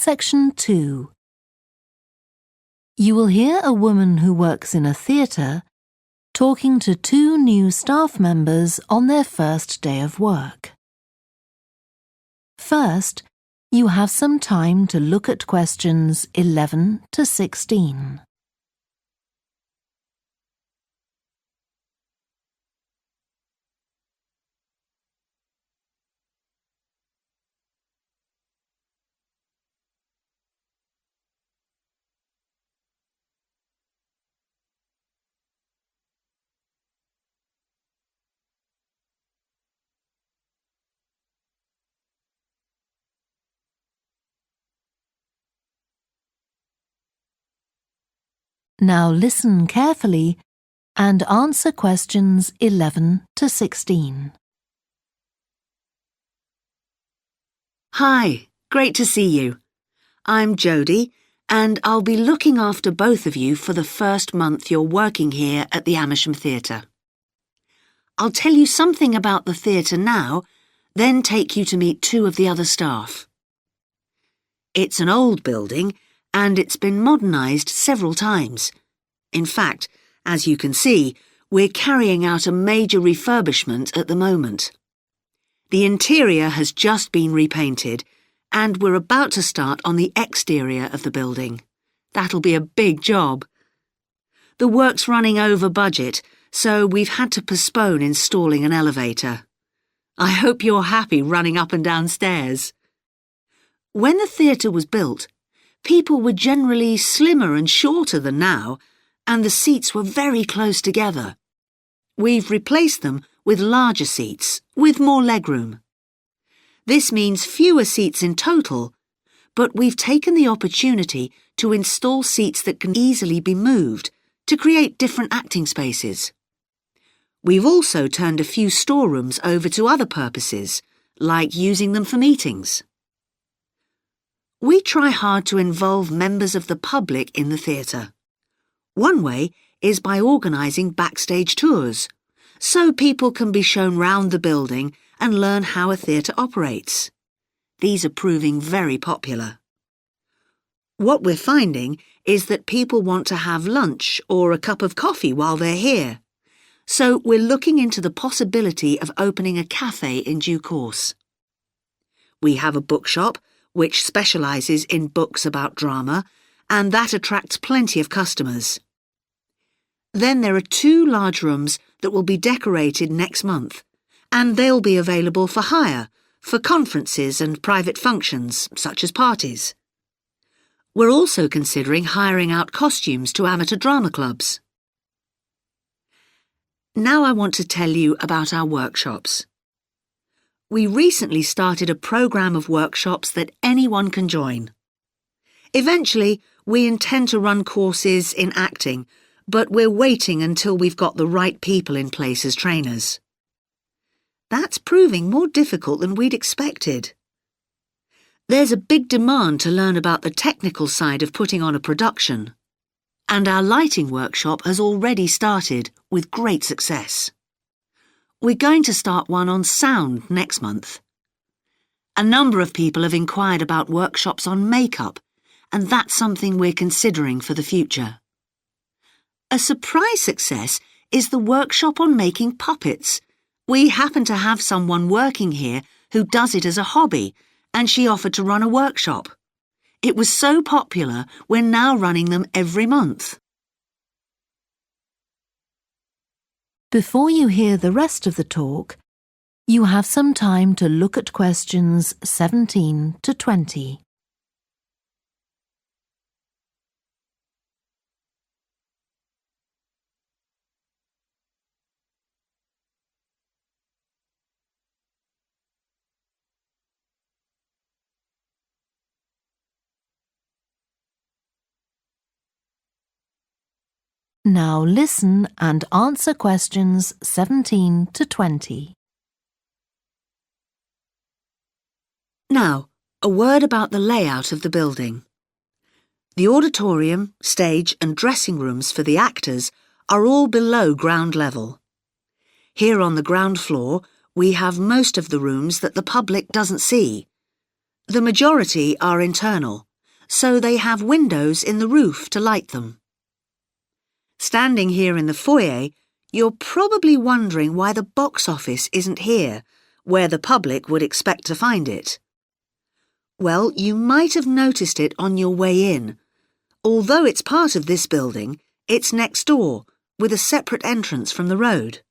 Section 2. You will hear a woman who works in a theatre talking to two new staff members on their first day of work. First, you have some time to look at questions 11 to 16. Now listen carefully and answer questions 11 to 16. Hi, great to see you. I'm Jodie, and I'll be looking after both of you for the first month you're working here at the Amersham Theatre. I'll tell you something about the theatre now, then take you to meet two of the other staff. It's an old building, and it's been modernised several times. In fact, as you can see, we're carrying out a major refurbishment at the moment. The interior has just been repainted, and we're about to start on the exterior of the building. That'll be a big job. The work's running over budget, so we've had to postpone installing an elevator. I hope you're happy running up and down stairs. When the theatre was built, people were generally slimmer and shorter than now, and the seats were very close together. We've replaced them with larger seats, with more legroom. This means fewer seats in total, but we've taken the opportunity to install seats that can easily be moved to create different acting spaces. We've also turned a few storerooms over to other purposes, like using them for meetings. We try hard to involve members of the public in the theatre. One way is by organising backstage tours, so people can be shown round the building and learn how a theatre operates. These are proving very popular. What we're finding is that people want to have lunch or a cup of coffee while they're here, so we're looking into the possibility of opening a cafe in due course. We have a bookshop which specialises in books about drama, and that attracts plenty of customers. Then there are two large rooms that will be decorated next month, and they'll be available for hire, for conferences and private functions, such as parties. We're also considering hiring out costumes to amateur drama clubs. Now I want to tell you about our workshops. We recently started a programme of workshops that anyone can join. Eventually, we intend to run courses in acting, but we're waiting until we've got the right people in place as trainers. That's proving more difficult than we'd expected. There's a big demand to learn about the technical side of putting on a production, and our lighting workshop has already started with great success. We're going to start one on sound next month. A number of people have inquired about workshops on makeup, and that's something we're considering for the future. A surprise success is the workshop on making puppets. We happen to have someone working here who does it as a hobby, and she offered to run a workshop. It was so popular, we're now running them every month. Before you hear the rest of the talk, you have some time to look at questions 17 to 20. Now listen and answer questions 17 to 20. Now, a word about the layout of the building. The auditorium, stage and dressing rooms for the actors are all below ground level. Here on the ground floor, we have most of the rooms that the public doesn't see. The majority are internal, so they have windows in the roof to light them. Standing here in the foyer, you're probably wondering why the box office isn't here, where the public would expect to find it. Well, you might have noticed it on your way in. Although it's part of this building, it's next door, with a separate entrance from the road.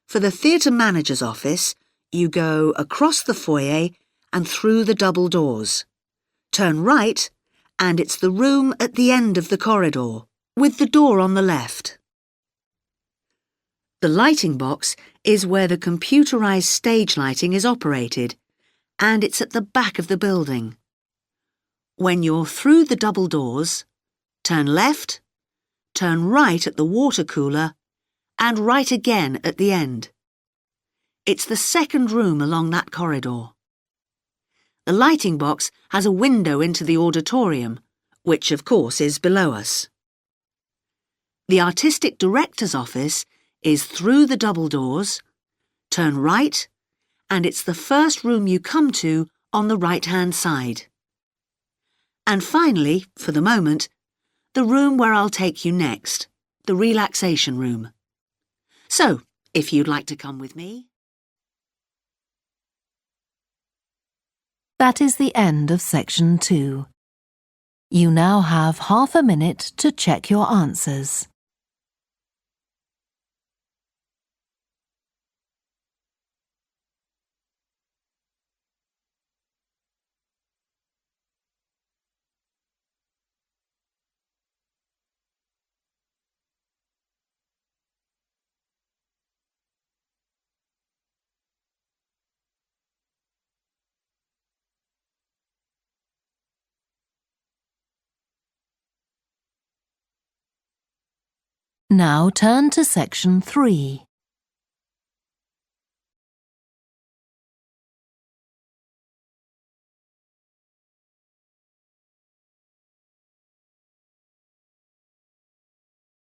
For the theatre manager's office, you go across the foyer and through the double doors. Turn right, and it's the room at the end of the corridor, with the door on the left. The lighting box is where the computerized stage lighting is operated, and it's at the back of the building. When you're through the double doors, turn left, turn right at the water cooler, and right again at the end. It's the second room along that corridor. The lighting box has a window into the auditorium, which of course is below us. The artistic director's office is through the double doors, turn right, and it's the first room you come to on the right-hand side. And finally, for the moment, the room where I'll take you next, the relaxation room. So, if you'd like to come with me. That is the end of section 2. You now have half a minute to check your answers. Now turn to section 3.